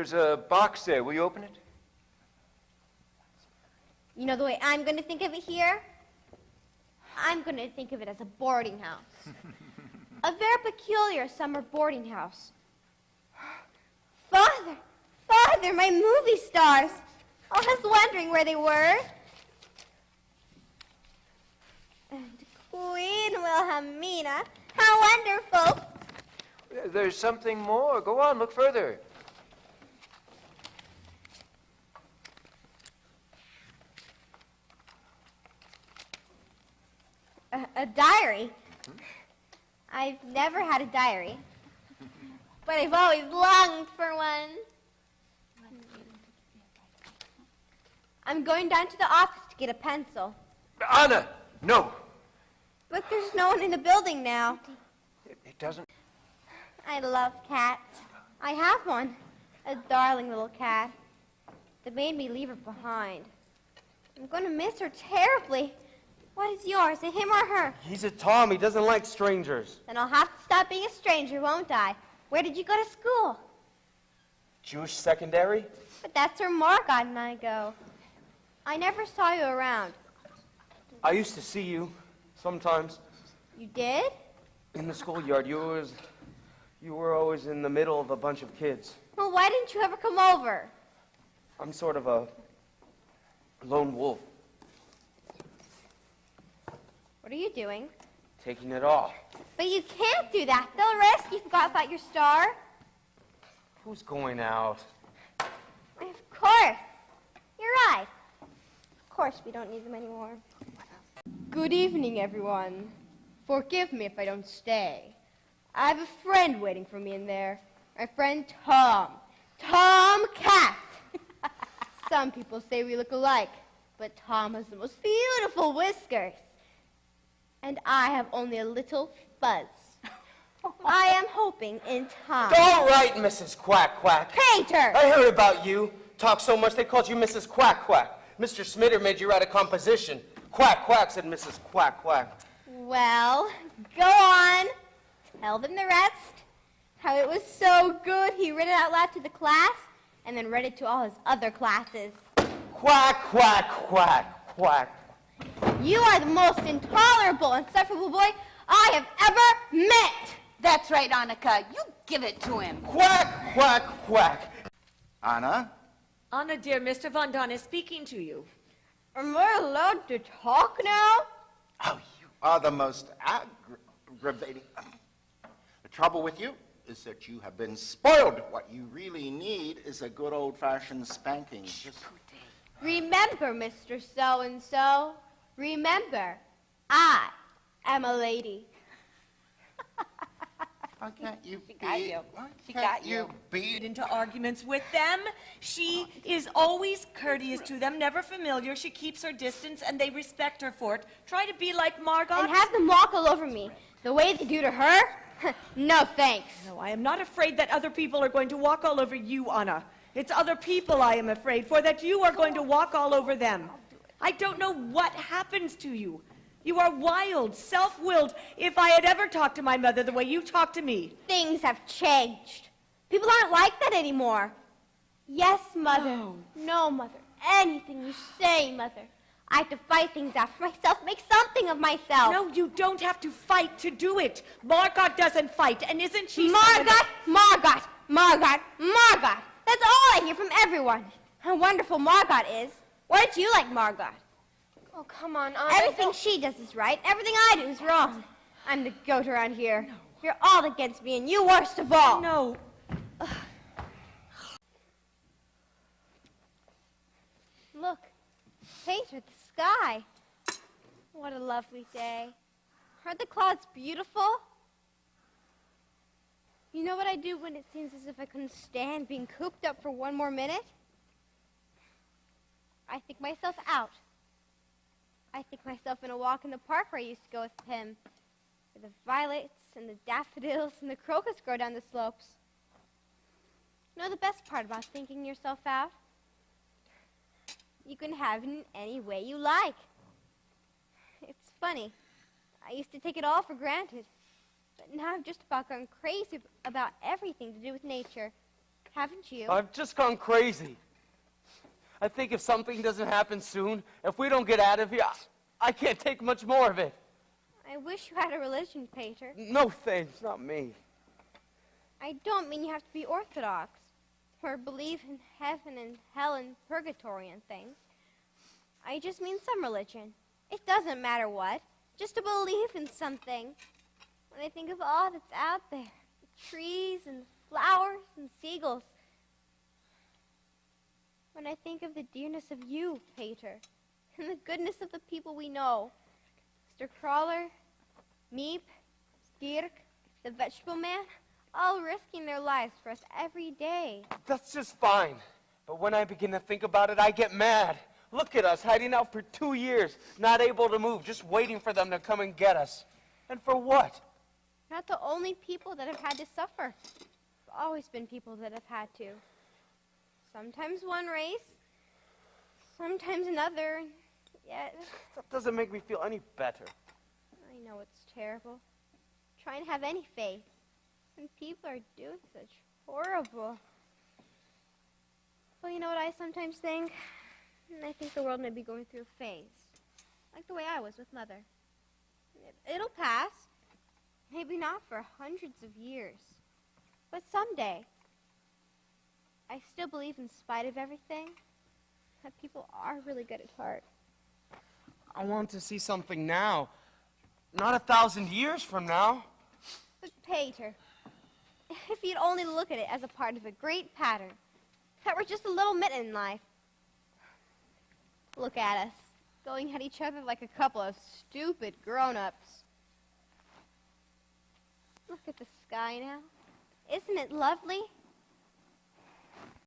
There's a box there. Will you open it? You know the way I'm going to think of it here? I'm going to think of it as a boarding house. A very peculiar summer boarding house. Father! Father, my movie stars! I was wondering where they were. And Queen Wilhelmina. How wonderful! There's something more. Go on, look further. A diary? I've never had a diary, but I've always longed for one. I'm going down to the office to get a pencil. Anna, no. But there's no one in the building now. It doesn't. I love cats. I have one, a darling little cat that made me leave her behind. I'm going to miss her terribly. What is yours, a him or her? He's a Tom. He doesn't like strangers. Then I'll have to stop being a stranger, won't I? Where did you go to school? Jewish secondary? But that's where Margot and I go. I never saw you around. I used to see you sometimes. You did? In the schoolyard. You were always in the middle of a bunch of kids. Well, why didn't you ever come over? I'm sort of a lone wolf. What are you doing? Taking it off. But you can't do that. They'll arrest you. You forgot about your star. Who's going out? Of course. You're right. Of course we don't need them anymore. Good evening, everyone. Forgive me if I don't stay. I have a friend waiting for me in there. My friend Tom. Tom Cat. Some people say we look alike, but Tom has the most beautiful whiskers. And I have only a little fuzz. I am hoping in time. All right, Mrs. Quack Quack. Painter! I heard about you. Talk so much they called you Mrs. Quack Quack. Mr. Smitter made you write a composition. Quack Quack, said Mrs. Quack Quack. Well, go on. Tell them the rest. How it was so good he read it out loud to the class and then read it to all his other classes. Quack, quack, quack, quack. You are the most intolerable, insufferable boy I have ever met. That's right, Annika. You give it to him. Quack, quack, quack. Anna? Anna, dear, Mr. Von Don is speaking to you. Am I allowed to talk now? Oh, you are the most aggravating. The trouble with you is that you have been spoiled. What you really need is a good old-fashioned spanking. Remember, Mr. So-and-so. Remember, I am a lady. Why can't you She got be? you. Why She can't got you you. be? Get into arguments with them. She is always courteous to them, never familiar. She keeps her distance, and they respect her for it. Try to be like Margot. And have them walk all over me. The way they do to her? No, thanks. No, I am not afraid that other people are going to walk all over you, Anna. It's other people I am afraid for, that you are going to walk all over them. I don't know what happens to you. You are wild, self-willed. If I had ever talked to my mother the way you talk to me. Things have changed. People aren't like that anymore. Yes, Mother. No, Mother. Anything you say, Mother. I have to fight things out for myself, make something of myself. No, you don't have to fight to do it. Margot doesn't fight, and isn't she... Margot, Margot, Margot, Margot. That's all I hear from everyone. How wonderful Margot is. Why don't you like Margot? Oh, come on, Anna. Everything she does is right. Everything I do is wrong. I'm the goat around here. No. You're all against me, and you worst of all. No. Look, painter, the sky. What a lovely day. Aren't the clouds beautiful? You know what I do when it seems as if I couldn't stand being cooped up for one more minute? I think myself out. I think myself in a walk in the park where I used to go with Pim, where the violets and the daffodils and the crocus grow down the slopes. You know the best part about thinking yourself out? You can have it in any way you like. It's funny. I used to take it all for granted, but now I've just about gone crazy about everything to do with nature. Haven't you? I've just gone crazy. I think if something doesn't happen soon, if we don't get out of here, I can't take much more of it. I wish you had a religion, Pater. No thanks, not me. I don't mean you have to be Orthodox or believe in heaven and hell and purgatory and things. I just mean some religion. It doesn't matter what. Just to believe in something. When I think of all that's out there, the trees and flowers and seagulls. When I think of the dearness of you, Pater, and the goodness of the people we know. Mr. Crawler, Meep, Stirk, the vegetable man, all risking their lives for us every day. That's just fine. But when I begin to think about it, I get mad. Look at us, hiding out for 2 years, not able to move, just waiting for them to come and get us. And for what? We're not the only people that have had to suffer. There's always been people that have had to. Sometimes one race, sometimes another, and yet That doesn't make me feel any better. I know it's terrible. Trying to have any faith when people are doing such horrible. Well, you know what I sometimes think? I think the world may be going through a phase, like the way I was with Mother. It'll pass. Maybe not for hundreds of years, but someday. I still believe, in spite of everything, that people are really good at heart. I want to see something now, not 1,000 years from now. But Pater, if you'd only look at it as a part of a great pattern, that we're just a little mitten in life. Look at us, going at each other like a couple of stupid grown-ups. Look at the sky now. Isn't it lovely?